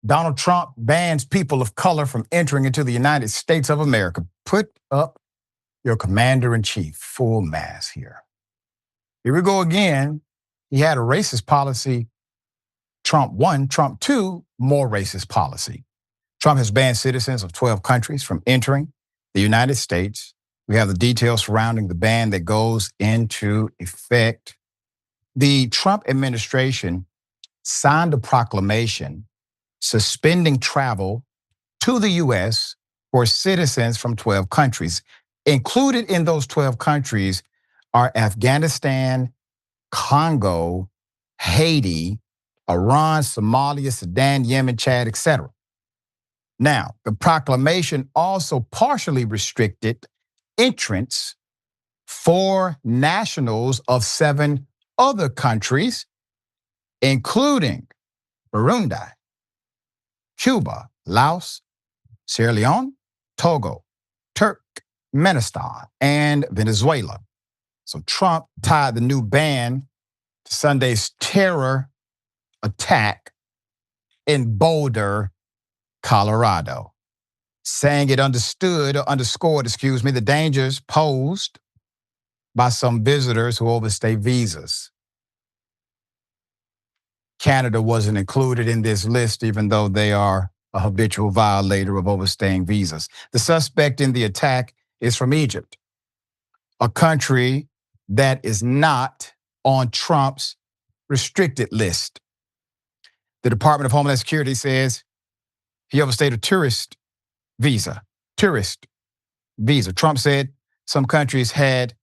Donald Trump bans people of color from entering into the United States of America. Put up your commander-in-chief, full mass here. Here we go again. He had a racist policy. Trump 1, Trump 2, more racist policy. Trump has banned citizens of 12 countries from entering the United States. We have the details surrounding the ban that goes into effect. The Trump administration signed a proclamation suspending travel to the U.S. for citizens from 12 countries. Included in those 12 countries are Afghanistan, Congo, Haiti, Iran, Somalia, Sudan, Yemen, Chad, etc. Now, the proclamation also partially restricted entrance for nationals of 7 other countries, including Burundi, Cuba, Laos, Sierra Leone, Togo, Turkmenistan, and Venezuela. So Trump tied the new ban to Sunday's terror attack in Boulder, Colorado, saying it underscored, the dangers posed by some visitors who overstay visas. Canada wasn't included in this list, even though they are a habitual violator of overstaying visas. The suspect in the attack is from Egypt, a country that is not on Trump's restricted list. The Department of Homeland Security says he overstayed a tourist visa. Trump said some countries had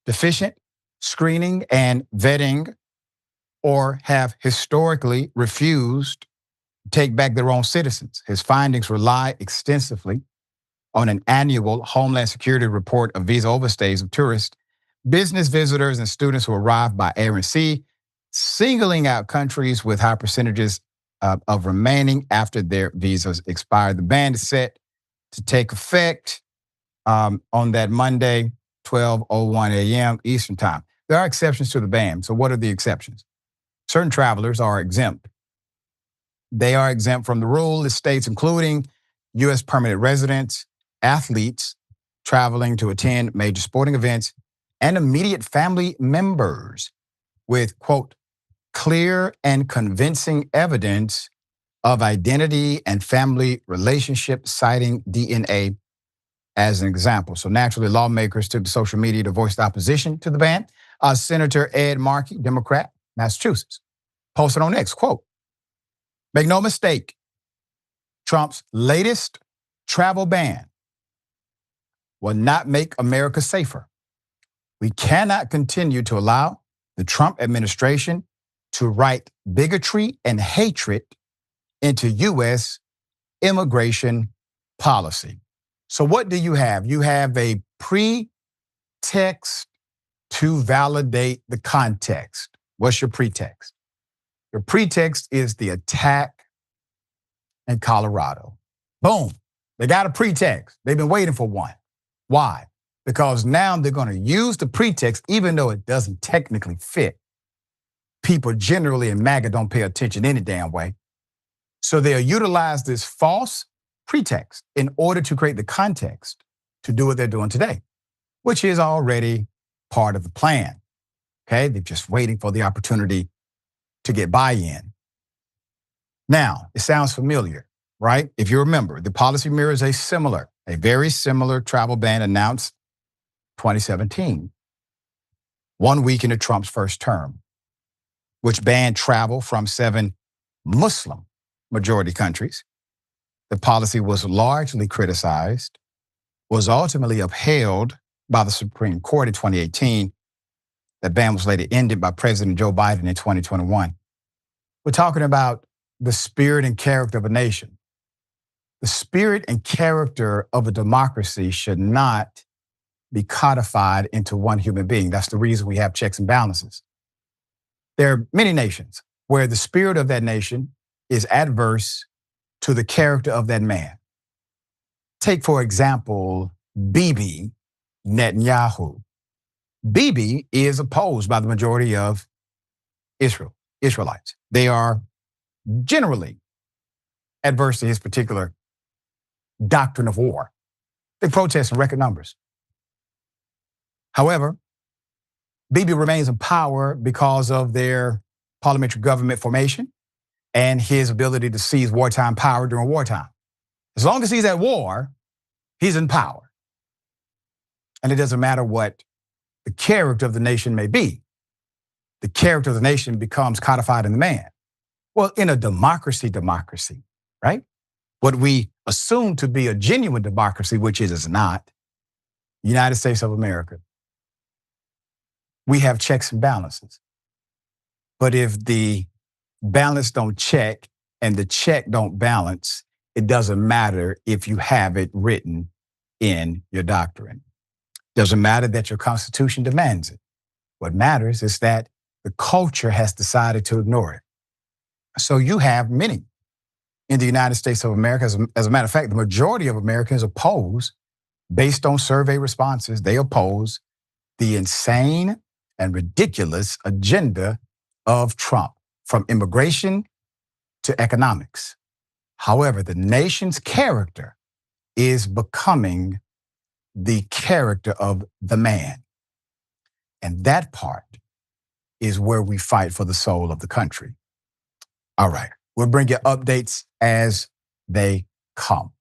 deficient screening and vetting or have historically refused to take back their own citizens. His findings rely extensively on an annual Homeland Security report of visa overstays of tourists, business visitors, and students who arrive by air and sea, singling out countries with high percentages of remaining after their visas expire. The ban is set to take effect on that Monday, 12:01 a.m. Eastern Time. There are exceptions to the ban. So what are the exceptions? Certain travelers are exempt. They are exempt from the rule. It states including U.S. permanent residents, athletes traveling to attend major sporting events, and immediate family members with, quote, clear and convincing evidence of identity and family relationship, citing DNA as an example. So naturally, lawmakers took to social media to voice opposition to the ban. Senator Ed Markey, Democrat, Massachusetts, posted on X, quote, make no mistake, Trump's latest travel ban will not make America safer. We cannot continue to allow the Trump administration to write bigotry and hatred into U.S. immigration policy. So what do you have? You have a pretext to validate the context. What's your pretext? Your pretext is the attack in Colorado. Boom. They got a pretext. They've been waiting for one. Why? Because now they're going to use the pretext, even though it doesn't technically fit. People generally in MAGA don't pay attention any damn way. So they'll utilize this false pretext in order to create the context to do what they're doing today, which is already part of the plan. Okay, they're just waiting for the opportunity to get buy-in. Now, it sounds familiar, right? If you remember, the policy mirrors a very similar travel ban announced 2017, 1 week into Trump's first term, which banned travel from 7 Muslim majority countries. The policy was largely criticized, was ultimately upheld by the Supreme Court in 2018. That ban was later ended by President Joe Biden in 2021. We're talking about the spirit and character of a nation. The spirit and character of a democracy should not be codified into one human being. That's the reason we have checks and balances. There are many nations where the spirit of that nation is adverse to the character of that man. Take, for example, Bibi Netanyahu. Bibi is opposed by the majority of Israelites. They are generally adverse to his particular doctrine of war. They protest in record numbers. However, Bibi remains in power because of their parliamentary government formation and his ability to seize wartime power during wartime. As long as he's at war, he's in power. And it doesn't matter what the character of the nation may be. The character of the nation becomes codified in the man. Well, in a democracy, right? What we assume to be a genuine democracy, which it is not, United States of America, we have checks and balances. But if the balance don't check and the check don't balance, it doesn't matter if you have it written in your doctrine. Doesn't matter that your Constitution demands it. What matters is that the culture has decided to ignore it. So you have many in the United States of America. As a matter of fact, the majority of Americans oppose, based on survey responses, they oppose the insane and ridiculous agenda of Trump, from immigration to economics. However, the nation's character is becoming the character of the man. And that part is where we fight for the soul of the country. All right, we'll bring you updates as they come.